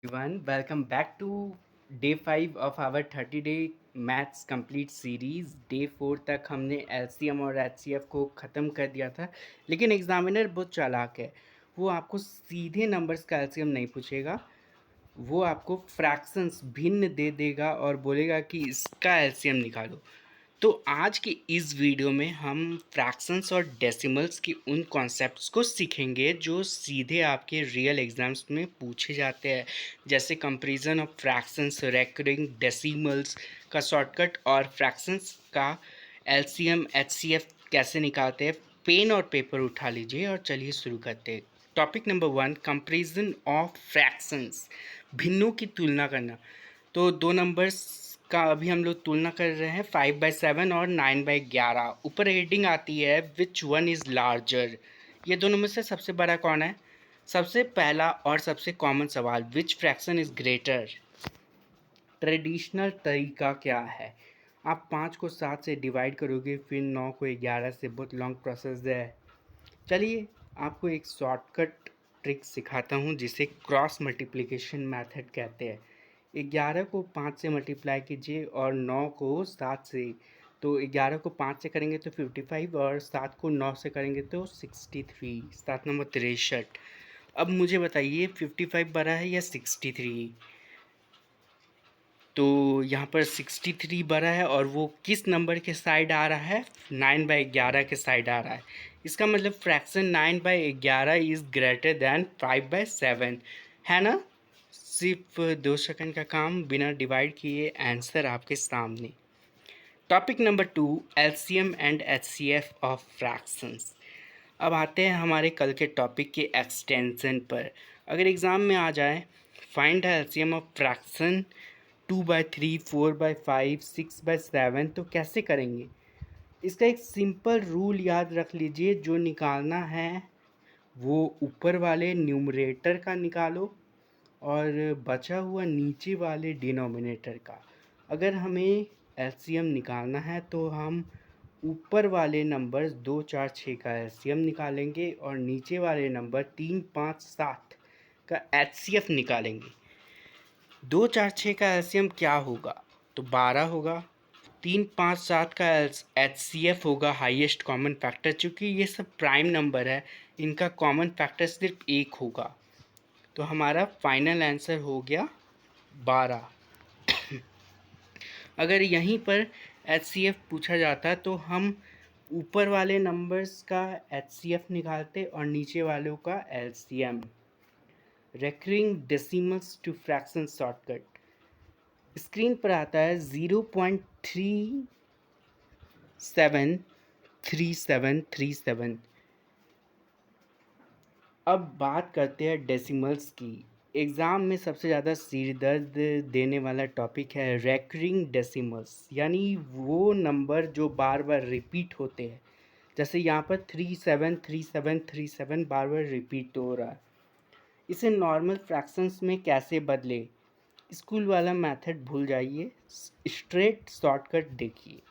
everyone, welcome back to day 5 of our 30-day maths complete series. Day 4 तक हमने LCM और HCF को ख़त्म कर दिया था, लेकिन एग्जामिनर बहुत चालाक है। वो आपको सीधे नंबर्स का एलसीएम नहीं पूछेगा, वो आपको फ्रैक्शंस भिन्न दे देगा और बोलेगा कि इसका एलसीएम निकालो। तो आज की इस वीडियो में हम फ्रैक्शंस और डेसिमल्स की उन कॉन्सेप्ट्स को सीखेंगे जो सीधे आपके रियल एग्जाम्स में पूछे जाते हैं, जैसे comparison of fractions, recurring decimals का शॉर्टकट और फ्रैक्शंस का एलसीएम एचसीएफ कैसे निकालते हैं। पेन और पेपर उठा लीजिए और चलिए शुरू करते हैं। Topic number 1, comparison of fractions, भिन्नों की तुलना करना। तो दो नंबर्स का अभी हम लोग तुलना कर रहे हैं, 5/7 और 9/11। ऊपर हेडिंग आती है विच वन इज़ लार्जर। ये दोनों में से सबसे बड़ा कौन है? सबसे पहला और सबसे कॉमन सवाल, विच फ्रैक्शन इज़ ग्रेटर। ट्रेडिशनल तरीका क्या है? आप 5 को 7 से डिवाइड करोगे, फिर 9 को 11 से। बहुत लॉन्ग प्रोसेस है। चलिए आपको एक शॉर्टकट ट्रिक सिखाता हूँ जिसे क्रॉस मल्टीप्लिकेशन मेथड कहते हैं। 11 को 5 से मल्टीप्लाई कीजिए और 9 को 7 से। तो 11 को 5 से करेंगे तो 55 और 7 को 9 से करेंगे तो 63। 7 नंबर 63। अब मुझे बताइए 55 बड़ा है या 63? तो यहाँ पर 63 बड़ा है और वो किस नंबर के साइड आ रहा है? 9/11 के साइड आ रहा है। इसका मतलब फ्रैक्शन 9/11 इज़ ग्रेटर दैन 5/7, है ना? सिर्फ 2 सेकंड का काम, बिना डिवाइड किए आंसर आपके सामने। Topic number 2, LCM and HCF of fractions. अब आते हैं हमारे कल के टॉपिक के एक्सटेंशन पर। अगर एग्ज़ाम में आ जाए, find the LCM of fraction 2/3, 4/5, 6/7, तो कैसे करेंगे? इसका एक सिंपल रूल याद रख लीजिए, जो निकालना है वो ऊपर वाले न्यूमरेटर का निकालो और बचा हुआ नीचे वाले डिनोमिनेटर का। अगर हमें एलसीएम निकालना है तो हम ऊपर वाले नंबर 2, 4, 6 का एलसीएम निकालेंगे और नीचे वाले नंबर 3, 5, 7 का एचसीएफ निकालेंगे। 2, 4, 6 का एलसीएम क्या होगा? तो 12 होगा। 3, 5, 7 का एचसीएफ होगा हाईएस्ट कॉमन फैक्टर। चूँकि ये सब प्राइम नंबर है, इनका कॉमन फैक्टर सिर्फ 1 होगा। तो हमारा फाइनल आंसर हो गया 12। अगर यहीं पर एचसीएफ पूछा जाता तो हम ऊपर वाले नंबर्स का एचसीएफ निकालते और नीचे वालों का LCM. Recurring decimals to fraction shortcut. Screen पर आता है 0.373737। अब बात करते हैं डेसिमल्स की। एग्ज़ाम में सबसे ज़्यादा सिर दर्द देने वाला टॉपिक है रेकरिंग डेसिमल्स, यानी वो नंबर जो बार बार रिपीट होते हैं। जैसे यहाँ पर 373737 बार बार रिपीट हो रहा है। इसे नॉर्मल फ्रैक्शंस में कैसे बदले? स्कूल वाला मेथड भूल जाइए, स्ट्रेट शॉर्टकट देखिए।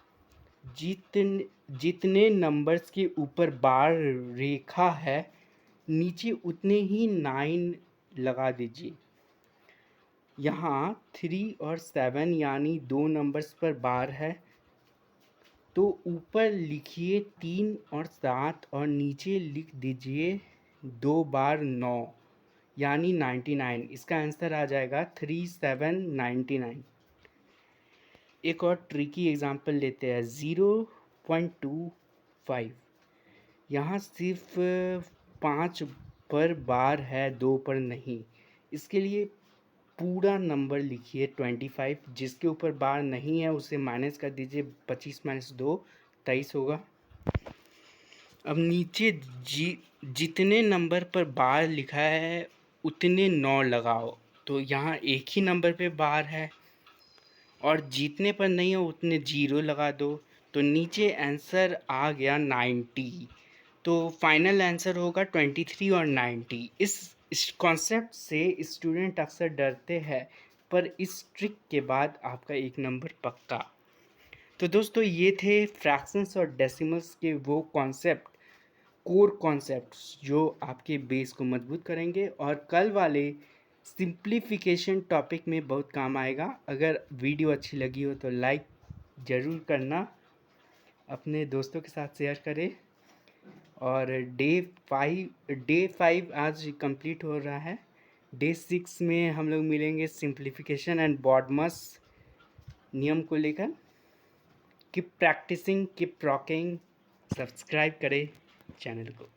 जितने नंबर्स के ऊपर बार रेखा है, नीचे उतने ही 9 लगा दीजिए। यहाँ 3 और 7 यानी 2 नंबर्स पर बार है, तो ऊपर लिखिए 3 और 7 और नीचे लिख दीजिए 2 बार 9 यानी 99। इसका आंसर आ जाएगा 3799। एक और ट्रिकी एग्जांपल लेते हैं, 0.25। यहाँ सिर्फ 5 पर बार है, 2 पर नहीं। इसके लिए पूरा नंबर लिखिए 25। जिसके ऊपर बार नहीं है उसे माइनस कर दीजिए, 25 - 2 23 होगा। अब नीचे जितने नंबर पर बार लिखा है उतने 9 लगाओ। तो यहाँ एक ही नंबर पे बार है और जितने पर नहीं है उतने 0 लगा दो। तो नीचे आंसर आ गया 90। तो फाइनल आंसर होगा 23 और 90। इस कॉन्सेप्ट से स्टूडेंट अक्सर डरते हैं, पर इस ट्रिक के बाद आपका एक नंबर पक्का। तो दोस्तों, ये थे फ्रैक्शंस और डेसिमल्स के वो कॉन्सेप्ट, कोर कॉन्सेप्ट्स जो आपके बेस को मजबूत करेंगे। और कल वाले सिंप्लीफिकेशन टॉपिक में बहुत काम आएगा। अगर वीडियो अच्छी लगी हो तो लाइक ज़रूर करना, अपने दोस्तों के साथ शेयर करें। और डे 5 आज कंप्लीट हो रहा है। डे 6 में हम लोग मिलेंगे सिंप्लीफिकेशन एंड बॉडमस नियम को लेकर। Keep practising, keep rocking. Subscribe करें चैनल को।